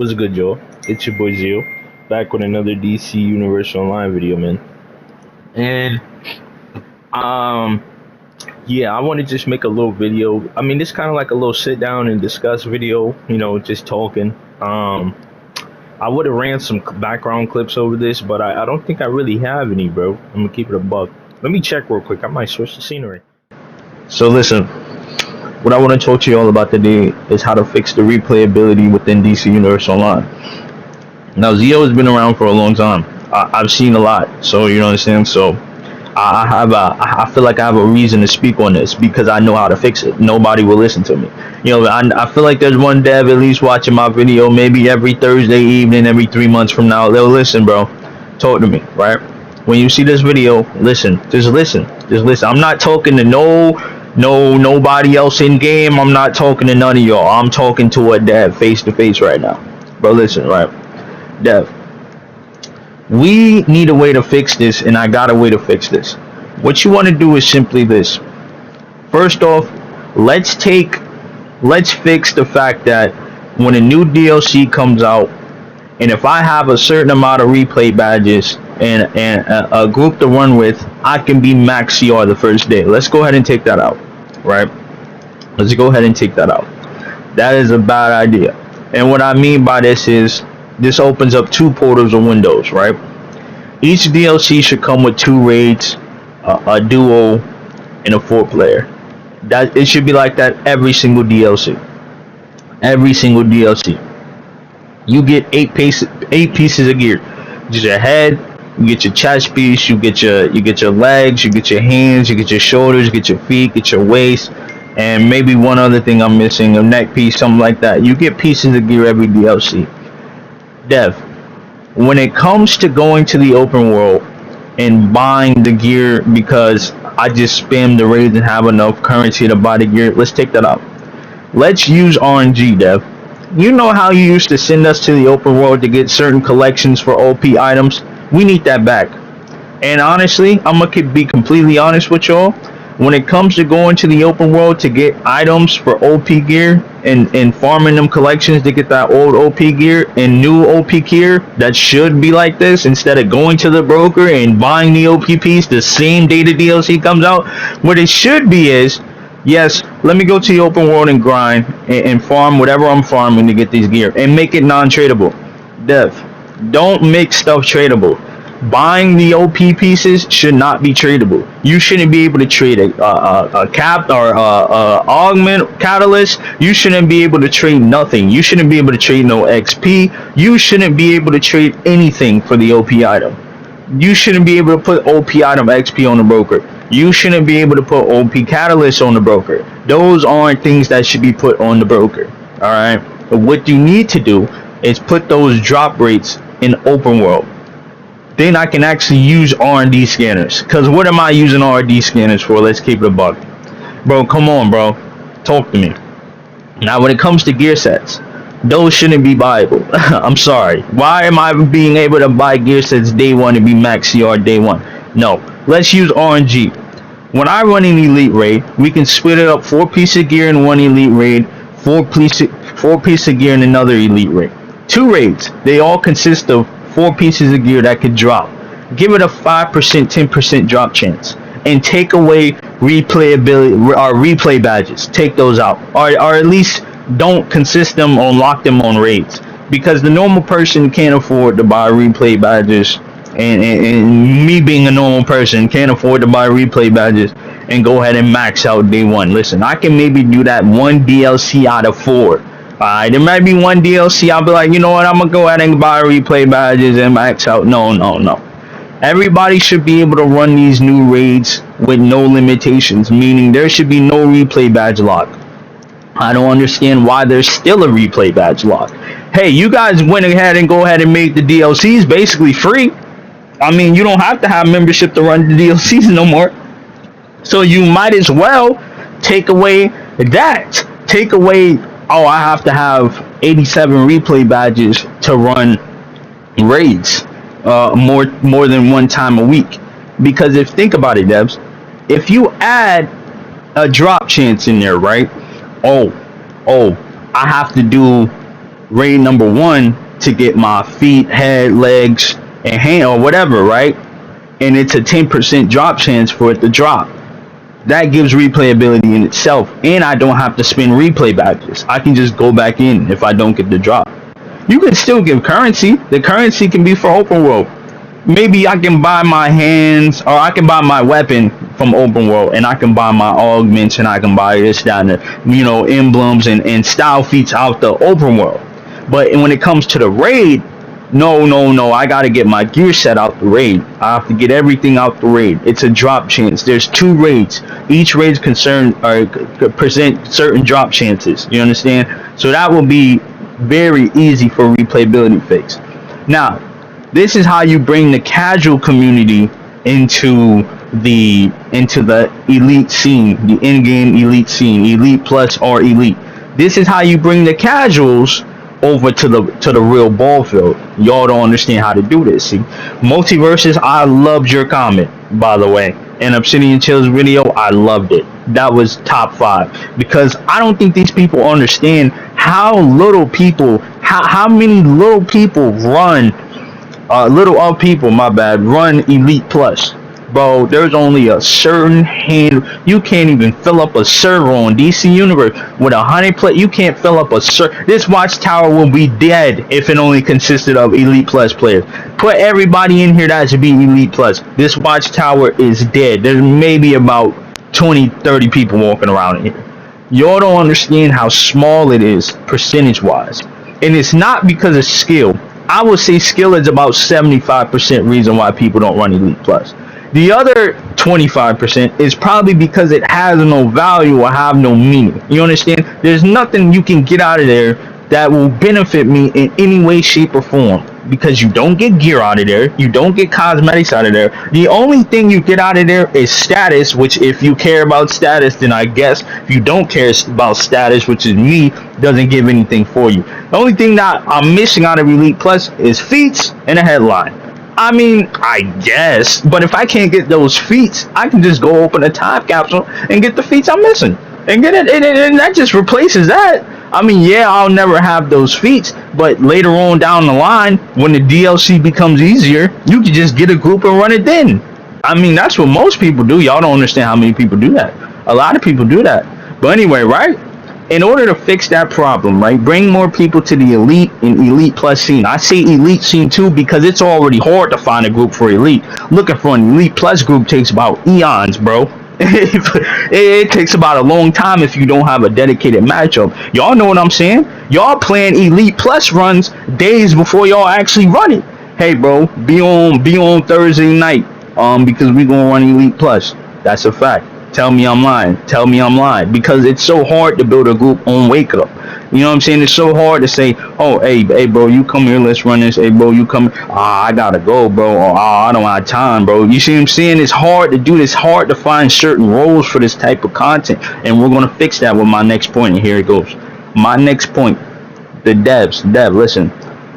What's good, Joe? It's your boy Zio, back with another DC Universal Online video, man. And um, yeah, I want to just make a little video. I mean, this kind of like a little sit down and discuss video. Just talking. I would have ran some background clips over this, but I don't think I really have any, bro. I'm gonna keep it a buck. Let me check real quick. I might switch the scenery. So listen. What I want to talk to you all about today is how to fix the replayability within DC Universe Online. Now, Zio has been around for a long time. I've seen a lot, so you understand. So I feel like I have a reason to speak on this because I know how to fix it. Nobody will listen to me. I feel like there's one dev at least watching my video maybe every Thursday evening, every 3 months from now. They'll listen, bro. Talk to me, right? When you see this video, listen. Just listen. I'm not talking to nobody else in game. I'm not talking to none of y'all. I'm talking to a dev face to face right now. Bro, listen, right? Dev, we need a way to fix this, and I got a way to fix this. What you want to do is simply this. First off, let's fix the fact that when a new DLC comes out, and if I have a certain amount of replay badges and a group to run with, I can be max CR the first day. Let's go ahead and take that out, right? Let's go ahead and take that out. That is a bad idea. And what I mean by this is, this opens up two portals of windows, right? Each DLC should come with 2 raids, a duo, and a 4-player. That it should be like that every single DLC. Every single DLC. You get 8 pieces of gear. You get your head, you get your chest piece, you get your legs, you get your hands, you get your shoulders, you get your feet, get your waist, and maybe one other thing I'm missing, a neck piece, something like that. You get pieces of gear every DLC. Dev, when it comes to going to the open world and buying the gear because I just spam the raids and have enough currency to buy the gear, let's take that out. Let's use RNG, Dev. You know how you used to send us to the open world to get certain collections for OP items? We need that back. And honestly, I'm gonna be completely honest with y'all. When it comes to going to the open world to get items for OP gear and farming them collections to get that old OP gear and new OP gear that should be like this, instead of going to the broker and buying the OP piece the same day the DLC comes out, what it should be is, yes, let me go to the open world and grind and farm whatever I'm farming to get these gear and make it non-tradable. Dev, don't make stuff tradable. Buying the OP pieces should not be tradable. You shouldn't be able to trade a cap or augment catalyst. You shouldn't be able to trade nothing. You shouldn't be able to trade no XP. You shouldn't be able to trade anything for the OP item. You shouldn't be able to put OP item XP on the broker. You shouldn't be able to put OP catalyst on the broker. Those aren't things that should be put on the broker. All right. But what you need to do is put those drop rates in open world. Then I can actually use R&D scanners. Because what am I using R&D scanners for? Let's keep it a buck. Bro, come on, bro. Talk to me. Now, when it comes to gear sets, those shouldn't be buyable. I'm sorry. Why am I being able to buy gear sets day 1 and be max CR day 1? No. Let's use RNG. When I run an elite raid, we can split it up 4 pieces of gear in one elite raid, 4 pieces of gear in another elite raid. 2 raids. They all consist of 4 pieces of gear that could drop. Give it a 5%, 10% drop chance, and take away replayability or replay badges. Take those out, or at least don't consist them on lock them on raids, because the normal person can't afford to buy replay badges. And me being a normal person can't afford to buy replay badges and go ahead and max out day 1. Listen, I can maybe do that 1 DLC out of 4. Alright, there might be 1 DLC I'll be like, you know what, I'm gonna go ahead and buy replay badges and max out. No. Everybody should be able to run these new raids with no limitations, meaning there should be no replay badge lock. I don't understand why there's still a replay badge lock. Hey, you guys went ahead and go ahead and made the DLCs basically free. I mean, you don't have to have membership to run the DLCs no more. So you might as well take away that. Take away, oh, I have to have 87 replay badges to run raids more than 1 time a week. Because think about it, devs, if you add a drop chance in there, right? Oh, I have to do raid number 1 to get my feet, head, legs, and hand or whatever, right? And it's a 10% drop chance for it to drop. That gives replayability in itself, and I don't have to spend replay badges. I can just go back in if I don't get the drop. You can still give currency. The currency can be for open world. Maybe I can buy my hands, or I can buy my weapon from open world, and I can buy my augments, and I can buy this, that, and you know, emblems and style feats out the open world. But when it comes to the raid, no, I gotta get my gear set out the raid. I have to get everything out the raid. It's a drop chance. There's 2 raids. Each raid's concerned or present certain drop chances. You understand? So that will be very easy for replayability fix. Now, this is how you bring the casual community into the elite scene, the in-game elite scene, elite plus or elite. This is how you bring the casuals over to the real ball field. Y'all don't understand how to do this. See, Multiverses, I loved your comment, by the way. And Obsidian Chill's video, I loved it. That was top 5, because I don't think these people understand how many little people run run elite plus. Bro, there's only a certain hand. You can't even fill up a server on DC Universe with 100 play. You can't fill up a server. This watchtower will be dead if it only consisted of elite plus players. Put everybody in here that should be elite plus. This watchtower is dead. There's maybe about 20-30 people walking around in here. Y'all don't understand how small it is percentage wise, and it's not because of skill. I would say skill is about 75% reason why people don't run elite plus. The other 25% is probably because it has no value or have no meaning. You understand? There's nothing you can get out of there that will benefit me in any way, shape, or form. Because you don't get gear out of there. You don't get cosmetics out of there. The only thing you get out of there is status, which if you care about status, then I guess if you don't care about status, which is me, doesn't give anything for you. The only thing that I'm missing out of Elite Plus is feats and a headline. I mean, I guess, but if I can't get those feats, I can just go open a time capsule and get the feats I'm missing and get it, and that just replaces that. I mean, yeah, I'll never have those feats, but later on down the line, when the DLC becomes easier, you can just get a group and run it then. I mean, that's what most people do. Y'all don't understand how many people do that. A lot of people do that. But anyway, right? In order to fix that problem, right, bring more people to the elite and elite plus scene. I say elite scene too because it's already hard to find a group for elite. Looking for an elite plus group takes about eons, bro. It takes about a long time if you don't have a dedicated matchup. Y'all know what I'm saying? Y'all playing elite plus runs days before y'all actually run it. Hey, bro, be on Thursday night, because we gonna run elite plus. That's a fact. Tell me I'm lying. Tell me I'm lying. Because it's so hard to build a group on Wake Up. You know what I'm saying? It's so hard to say, oh, hey, bro, you come here, let's run this. Hey, bro, you come. I gotta go, bro. Or, I don't have time, bro. You see what I'm saying? It's hard to do this. Hard to find certain roles for this type of content. And we're going to fix that with my next point. And here it goes. My next point. The devs. Listen.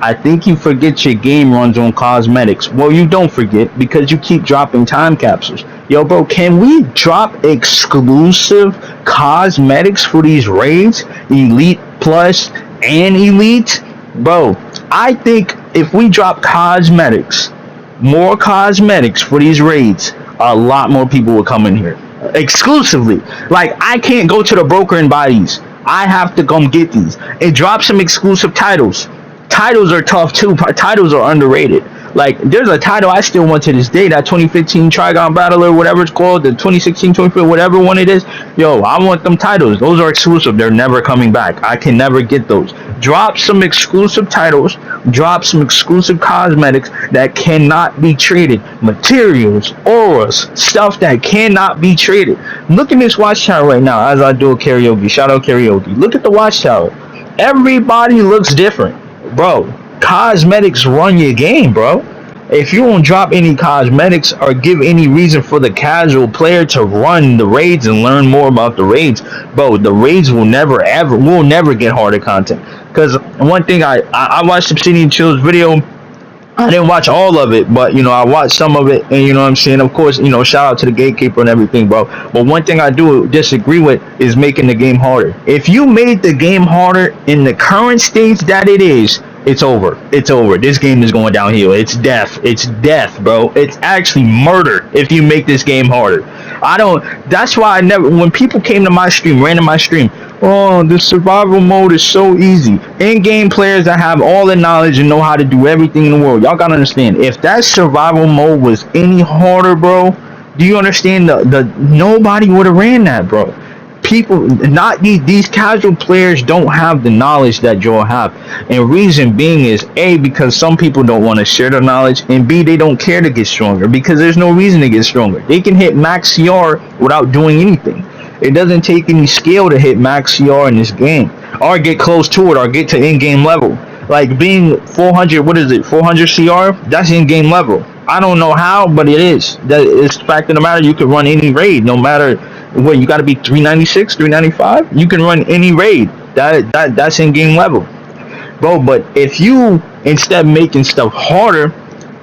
I think you forget your game runs on cosmetics. Well, you don't forget because you keep dropping time capsules. Yo, bro, can we drop exclusive cosmetics for these raids? Elite Plus and Elite? Bro, I think if we drop cosmetics, more cosmetics for these raids, a lot more people will come in here. Exclusively. Like, I can't go to the broker and buy these. I have to come get these. And drop some exclusive titles. Titles are tough too. Titles are underrated. Like, there's a title I still want to this day, that 2015 Trigon Battle or whatever it's called, the 2016, 2015, whatever one it is. Yo, I want them titles. Those are exclusive. They're never coming back. I can never get those. Drop some exclusive titles. Drop some exclusive cosmetics that cannot be traded. Materials, auras, stuff that cannot be traded. Look at this watchtower right now as I do a karaoke. Shout out karaoke. Look at the watchtower. Everybody looks different. Bro, cosmetics run your game, bro. If you don't drop any cosmetics or give any reason for the casual player to run the raids and learn more about the raids, bro, the raids will never get harder content. Because one thing, I watched Obsidian Chill's video. I didn't watch all of it, but I watched some of it, and you know what I'm saying. Of course, shout out to the gatekeeper and everything, bro. But one thing I do disagree with is making the game harder. If you made the game harder in the current stage that it is, it's over. It's over. This game is going downhill. It's death. It's death, bro. It's actually murder if you make this game harder. I don't. That's why I never. When people came to my stream, ran to my stream, oh, the survival mode is so easy. In-game players that have all the knowledge and know how to do everything in the world. Y'all gotta understand. If that survival mode was any harder, bro, do you understand? The nobody would have ran that, bro. People, not these casual players, don't have the knowledge that y'all have, and reason being is A, because some people don't want to share the knowledge, and B, they don't care to get stronger because there's no reason to get stronger. They can hit max CR without doing anything. It doesn't take any skill to hit max CR in this game, or get close to it, or get to in-game level. Like being 400, what is it, 400 CR? That's in-game level. I don't know how, but it is. That is the fact of the matter. You can run any raid, no matter what. You got to be 396, 395. You can run any raid. That's in-game level, bro. But if you, instead of making stuff harder,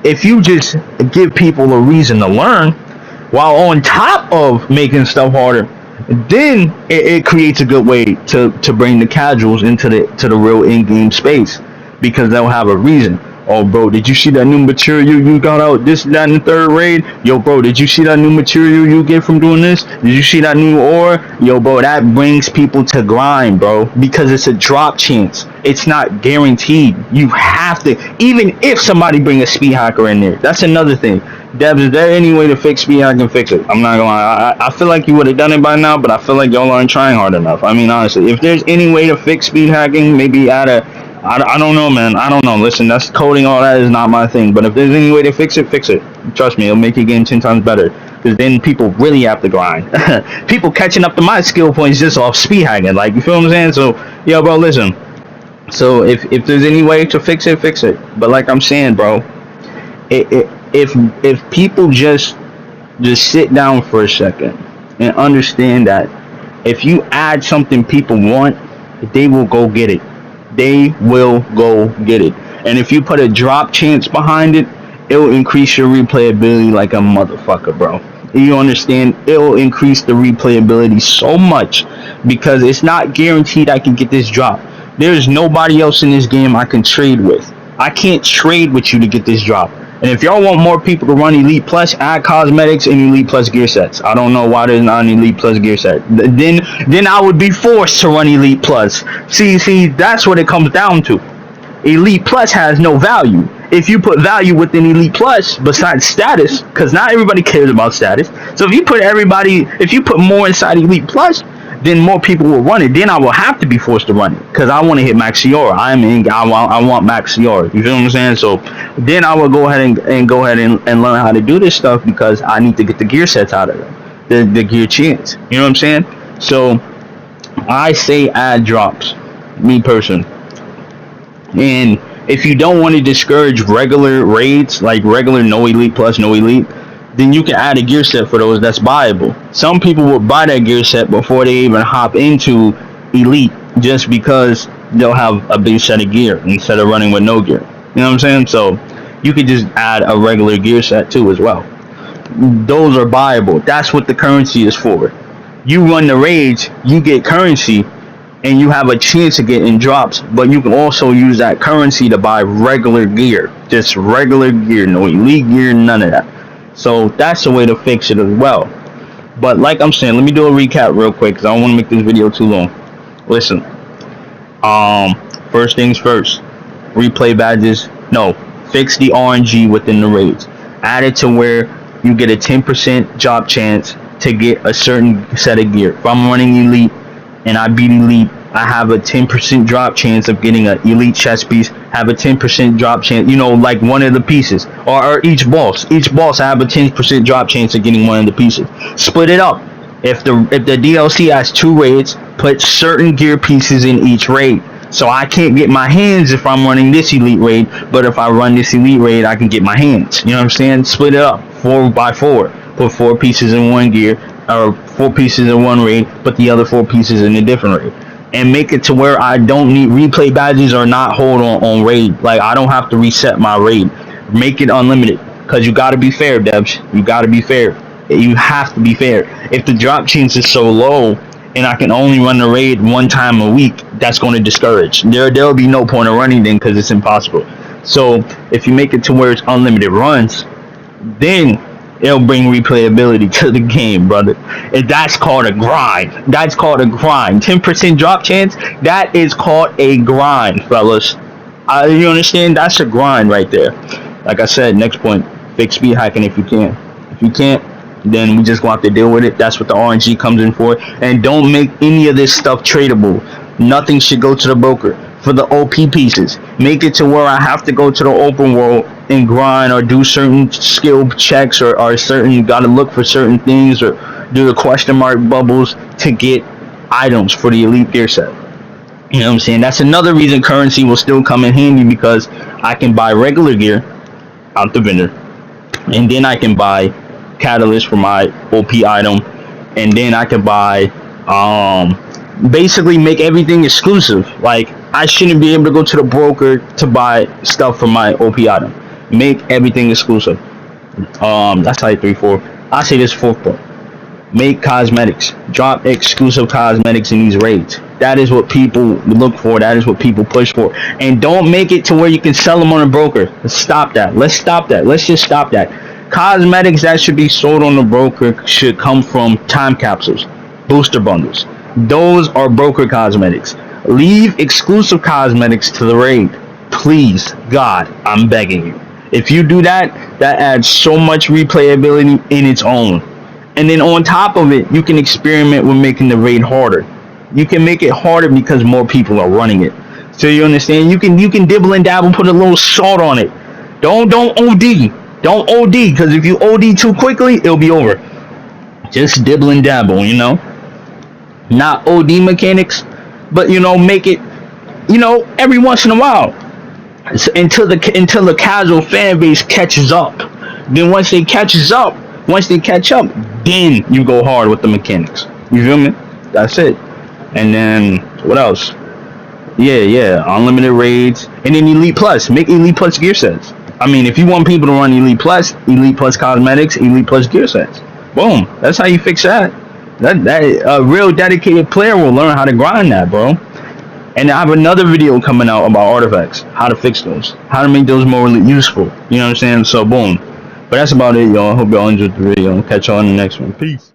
if you just give people a reason to learn, while on top of making stuff harder, then it creates a good way to bring the casuals into the real in-game space, because they'll have a reason. Oh, bro, did you see that new material you got out this, that, and the third raid? Yo, bro, did you see that new material you get from doing this? Did you see that new ore? Yo, bro, that brings people to grind, bro, because it's a drop chance. It's not guaranteed. You have to, even if somebody bring a speed hacker in there. That's another thing. Debs, is there any way to fix speed hacking? Fix it. I'm not gonna lie. I feel like you would have done it by now, but I feel like y'all aren't trying hard enough. I mean, honestly, if there's any way to fix speed hacking, maybe add a, I don't know, man. I don't know. Listen, that's coding, all that is not my thing. But if there's any way to fix it, fix it. Trust me, it'll make your game 10 times better. Because then people really have to grind. People catching up to my skill points just off speed hacking. Like, you feel what I'm saying? So, yo, bro, listen. So, if there's any way to fix it, fix it. But like I'm saying, bro, if people just sit down for a second and understand that if you add something people want, they will go get it. They will go get it. And if you put a drop chance behind it, it'll increase your replayability like a motherfucker, bro. You understand? It'll increase the replayability so much because it's not guaranteed I can get this drop. There's nobody else in this game I can trade with. I can't trade with you to get this drop. And if y'all want more people to run Elite Plus, add cosmetics and Elite Plus gear sets. I don't know why there's not an Elite Plus gear set. Then I would be forced to run Elite Plus. See, that's what it comes down to. Elite Plus has no value. If you put value within Elite Plus, besides status, because not everybody cares about status. So if you put more inside Elite Plus, then more people will run it. Then I will have to be forced to run it because I want to hit max CR. I want max CR. You feel what I'm saying? So then I will go ahead and learn how to do this stuff because I need to get the gear sets out of them, the gear chance. You know what I'm saying? So I say add drops, me person. And if you don't want to discourage regular raids, like regular no Elite Plus, no Elite, then you can add a gear set for those that's buyable. Some people will buy that gear set before they even hop into Elite just because they'll have a big set of gear instead of running with no gear. You know what I'm saying? So you could just add a regular gear set too as well. Those are buyable. That's what the currency is for. You run the raids, you get currency, and you have a chance of getting drops, but you can also use that currency to buy regular gear. Just regular gear, no Elite gear, none of that. So that's the way to fix it as well. But like I'm saying, let me do a recap real quick because I don't want to make this video too long. Listen, first things first, replay badges. No, fix the RNG within the raids. Add it to where you get a 10% drop chance to get a certain set of gear. If I'm running Elite and I beat Elite, I have a 10% drop chance of getting an Elite chest piece, have a 10% drop chance, like one of the pieces, or each boss I have a 10% drop chance of getting one of the pieces. Split it up. If the DLC has 2 raids, put certain gear pieces in each raid. So I can't get my hands if I'm running this Elite raid, but if I run this Elite raid, I can get my hands. You know what I'm saying? Split it up, 4x4. Put 4 pieces in one gear, or 4 pieces in one raid, put the other 4 pieces in a different raid. And make it to where I don't need replay badges or not hold on raid. Like, I don't have to reset my raid. Make it unlimited, because you got to be fair, devs. You got to be fair. You have to be fair. If the drop chance is so low and I can only run the raid one time a week, that's going to discourage. There'll be no point of running then, because it's impossible. So if you make it to where it's unlimited runs, then it'll bring replayability to the game, brother. And that's called a grind. That's called a grind. 10% drop chance, that is called a grind, fellas. You understand? That's a grind right there. Like I said, next point, fix speed hacking if you can. If you can't, then we just gonna have to deal with it. That's what the RNG comes in for. And don't make any of this stuff tradable. Nothing should go to the broker. For the OP pieces, make it to where I have to go to the open world and grind or do certain skill checks, or certain, you gotta look for certain things, or do the question mark bubbles to get items for the elite gear set. You know what I'm saying? That's another reason currency will still come in handy, because I can buy regular gear out the vendor, and then I can buy catalyst for my OP item, and then I can buy basically make everything exclusive. Like, I shouldn't be able to go to the broker to buy stuff for my OP item. Make everything exclusive. That's like 3-4. I say this 4th point. Make cosmetics. Drop exclusive cosmetics in these raids. That is what people look for. That is what people push for. And don't make it to where you can sell them on a broker. Let's stop that. Let's stop that. Let's just stop that. Cosmetics that should be sold on the broker should come from time capsules, booster bundles. Those are broker cosmetics. Leave exclusive cosmetics to the raid. Please, God, I'm begging you. If you do that, that adds so much replayability in its own. And then on top of it, you can experiment with making the raid harder. You can make it harder because more people are running it. So you understand? You can dibble and dabble, put a little salt on it. Don't OD. Don't OD, because if you OD too quickly, it'll be over. Just dibble and dabble, you know? Not OD mechanics, but, you know, make it, you know, every once in a while, until the casual fan base catches up. Then once they catch up, then you go hard with the mechanics. You feel me? That's it. And then what else? Yeah, unlimited raids, and then Elite Plus. Make Elite Plus gear sets. I mean, if you want people to run Elite Plus cosmetics, Elite Plus gear sets. Boom. That's how you fix that. That a real dedicated player will learn how to grind that, bro. And I have another video coming out about artifacts, how to fix those, how to make those more useful. You know what I'm saying? So boom. But that's about it, y'all. Hope y'all enjoyed the video. Catch y'all in the next one. Peace.